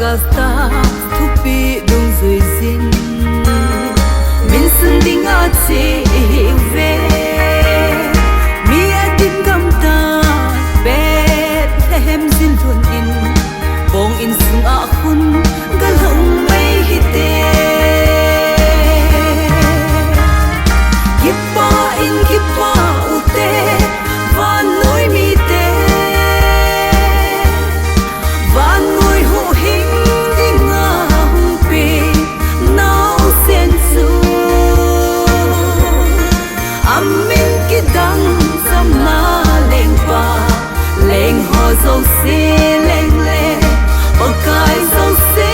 gasta thu pi dung zui zin min sun ding a chi ve mi a din gam ta Bethlehem zin thun in bong in sung a khun gal hong mai hi te kipa in kipa u te van lối mi te van ngồi hộ hình đi ngang pi nao sen su amin ki dang sam na leng pa leng ho zo se leng le pakai zo se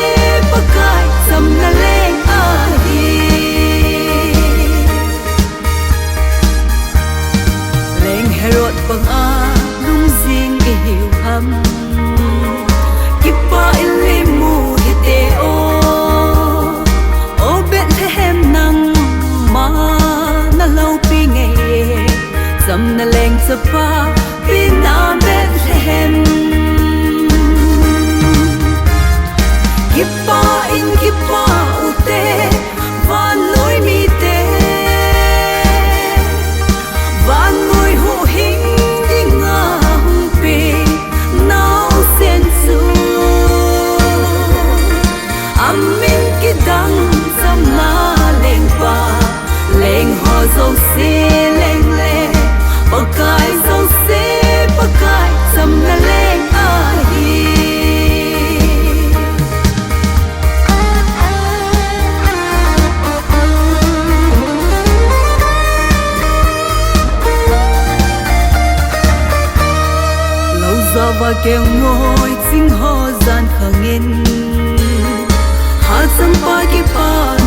pakai sam na leng a hi leng herod bang a lung jing i hiu ham kipa in li mu hi te o Bethlehem nang ma na lau pi nge sam na leng chapa pi na Bethlehem kipa in kipa u te van lối mi te van ngồi hộ hình đi ngang pi nao sen su amin ki dang sam na leng pa leng ho zo se leng le pakai zo se pakai sam na leng a hi và kêu ngồi chính ho gian khang in ha sam pa ki pa